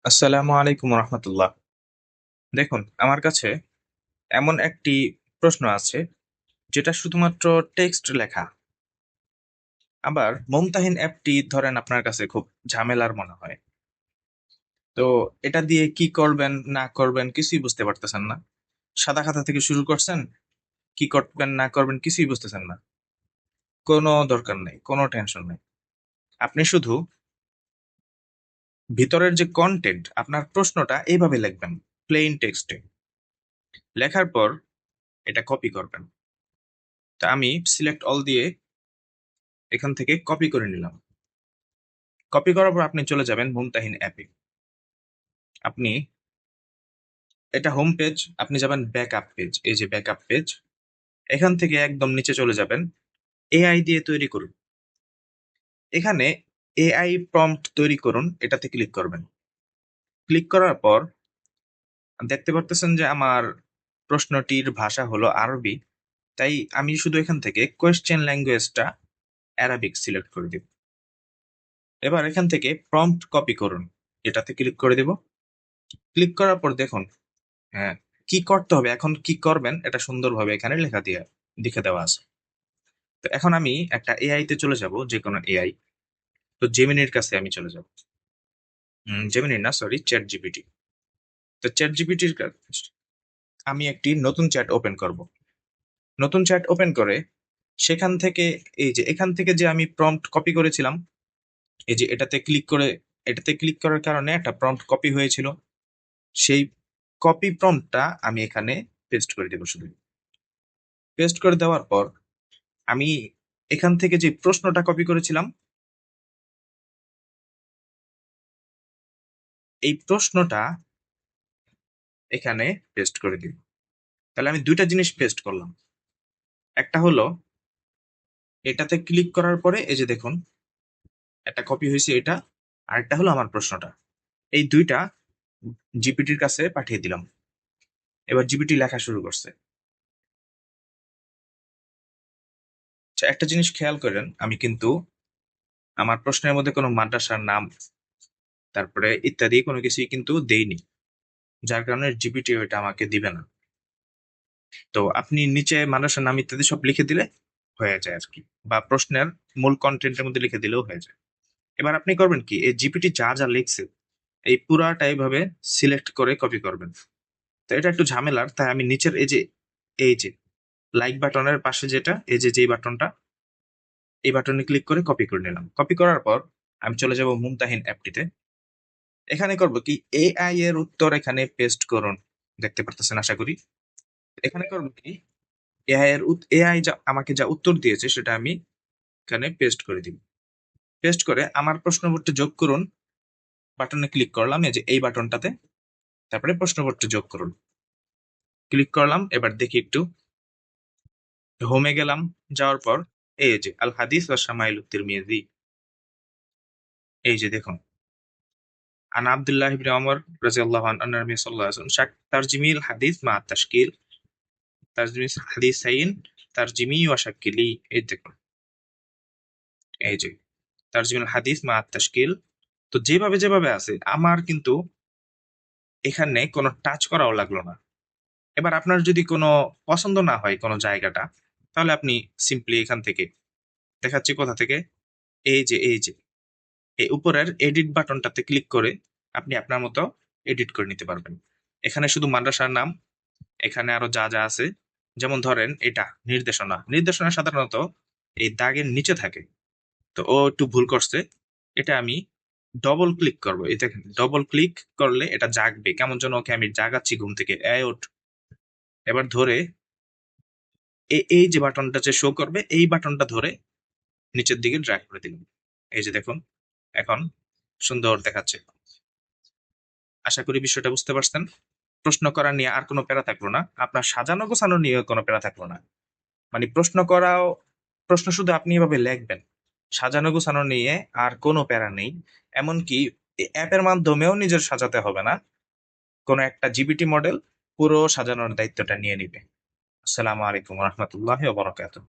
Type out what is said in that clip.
আসসালামু আলাইকুম রহমতুল্লাহ। দেখুন, আমার কাছে এমন একটি প্রশ্ন আছে যেটা শুধুমাত্র টেক্সট লেখা। আবার মুমতাহিন অ্যাপটি ধরেন আপনার কাছে খুব ঝামেলার মনে হয়। তো এটা দিয়ে কি করবেন না করবেন কিছুই বুঝতে পারতেছেন না। সাদা খাতা থেকে শুরু করছেন, কি করবেন না করবেন কিছুই বুঝতেছেন না। কোনো দরকার নেই, কোনো টেনশন নেই। আপনি শুধু ভিতরের যে কন্টেন্ট, আপনার প্রশ্নটা এইভাবে লিখবেন, প্লেইন টেক্সটে। লেখার পর এটা কপি করবেন। তা আমি সিলেক্ট অল দিয়ে এখান থেকে কপি করে নিলাম। কপি করার পর আপনি চলে যাবেন মুমতাহিন অ্যাপে। আপনি এটা হোম পেজ, আপনি যাবেন ব্যাকআপ পেজ। এই যে ব্যাকআপ পেজ, এখান থেকে একদম নিচে চলে যাবেন, এআই দিয়ে তৈরি করুন। এখানে এআই প্রম্পট তৈরি করুন, এটাতে ক্লিক করবেন। ক্লিক করার পর দেখতে পারতেছেন যে আমার প্রশ্নটির ভাষা হলো আরবি, তাই আমি শুধু এখান থেকে কোয়েশ্চেন ল্যাঙ্গুয়েজটা অ্যারাবিক সিলেক্ট করে দেব। এবার এখান থেকে প্রম্পট কপি করুন, এটাতে ক্লিক করে দেব। ক্লিক করার পর দেখুন, হ্যাঁ, কি করতে হবে, এখন কি করবেন এটা সুন্দরভাবে এখানে লেখা দিয়ে লিখে দেওয়া আছে। তো এখন আমি একটা এআই তে চলে যাব, যে কোনো এআই। তো জেমিনির কাছে আমি চলে যাব। জেমিনি না, সরি, চ্যাট জিপিটি। তো চ্যাট জিপিটির কাছে আমি একটি নতুন চ্যাট ওপেন করব। নতুন চ্যাট ওপেন করে সেখান থেকে এই যে এখান থেকে যে আমি প্রম্পট কপি করেছিলাম, এই যে এটাতে ক্লিক করার কারণে একটা প্রম্পট কপি হয়েছিল। সেই কপি প্রম্পটটা আমি এখানে পেস্ট করে দেবো। শুধু পেস্ট করে দেওয়ার পর আমি এখান থেকে যে প্রশ্নটা কপি করেছিলাম, এই প্রশ্নটা এখানে পেস্ট করে দিই। তাহলে আমি দুইটা জিনিস পেস্ট করলাম। একটা হলো এটাতে ক্লিক করার পরে এই যে দেখুন একটা কপি হয়েছে এটা, আর একটা হলো আমার প্রশ্নটা। এই দুইটা জিপিটির কাছে পাঠিয়ে দিলাম। এবার জিপিটি লেখা শুরু করছে। আচ্ছা, একটা জিনিস খেয়াল করেন, আমি কিন্তু আমার প্রশ্নের মধ্যে কোনো মাদ্রাসার নাম তারপরে ইত্যাদি কোনো কিছুই কিন্তু দেইনি, যার কারণে জিপিটি ওইটা আমাকে দিবে না। তো আপনি নিচে মাদ্রাসার নাম ইত্যাদি সব লিখে দিলে হয়ে যায় আর কি, বা প্রশ্নের মূল কন্টেন্টের মধ্যে লিখে দিলেও হয়ে যায়। এবার আপনি করবেন কি, এই জিপিটি যা যা লিখছে এই পুরাটা এইভাবে সিলেক্ট করে কপি করবেন। তো এটা একটু ঝামেলার, তাই আমি নিচের এই যে লাইক বাটনের পাশে যেটা, এই যে যেই বাটনটা, এই বাটনে ক্লিক করে কপি করে নিলাম। কপি করার পর আমি চলে যাব মুমতাহিন অ্যাপটিতে। এখানে করব কি, এআই এর উত্তর এখানে পেস্ট করুন। দেখতে পারতেছেন আশা করি। এখানে করব কি, এআই যা আমাকে যা উত্তর দিয়েছে সেটা আমি এখানে পেস্ট করে দিব। পেস্ট করে আমার প্রশ্নপত্রে যোগ করুন বাটনে ক্লিক করলাম, এই যে এই বাটনটাতে। তারপরে প্রশ্নপত্র যোগ করুন, ক্লিক করলাম। এবার দেখি একটু, হোমে গেলাম। যাওয়ার পর এই যে আল হাদিস ওয়া শামাইল তিরমিজি, এই যে দেখুন, আন আব্দুল্লাহ ইবনে ওমর রাদিয়াল্লাহু আনহু আন্না নবী সাল্লাল্লাহু আলাইহি ওয়াসাল্লাম তারজিমিল হাদিস মা তাশকিল, তারজিমিল হাদিস সাইন, তারজিমি ওয়া শাকিলি। এই দেখুন, এই যে তারজিমিল হাদিস মা তাশকিল। তো যেভাবে যেভাবে আছে আমার কিন্তু এখানে কোনো টাচ করাও লাগলো না। এবার আপনার যদি কোনো পছন্দ না হয় কোনো জায়গাটা, তাহলে আপনি সিম্পলি এখান থেকে, দেখাচ্ছি কোথা থেকে, এই যে এই উপরের এডিট বাটনটাতে ক্লিক করে আপনি আপনার মতো এডিট করে নিতে পারবেন। এখানে শুধু মাদ্রাসার নাম, এখানে আরো যা যা আছে, যেমন ধরেন এটা নির্দেশনা। নির্দেশনা সাধারণত এই দাগের নিচে থাকে, তো ও একটু ভুল করছে। এটা আমি ডবল ক্লিক করবো, এটা ডবল ক্লিক করলে এটা জাগবে, কেমন যেন ওকে আমি জাগাচ্ছি ঘুম থেকে, এই ওঠ। এবার ধরে এই যে বাটনটা যে শো করবে, এই বাটনটা ধরে নিচের দিকে ড্র্যাগ করে দিলাম। এই যে দেখুন, এখন সুন্দর দেখাচ্ছে। আশা করি বিষয়টা বুঝতে পারছেন। প্রশ্ন করা নিয়ে আর কোনো প্যারা থাকলো না, আপনার সাজানো গোছানো নিয়ে কোনো প্যারা থাকলো না। মানে প্রশ্ন শুধু আপনি এভাবে লিখবেন, সাজানো গোছানো নিয়ে আর কোনো প্যারা নেই। এমনকি অ্যাপের মাধ্যমেও নিজের সাজাতে হবে না, কোনো একটা জিপিটি মডেল পুরো সাজানোর দায়িত্বটা নিয়ে নিবে। আসসালামু আলাইকুম রহমতুল্লাহ ওয়া বারাকাতুহু।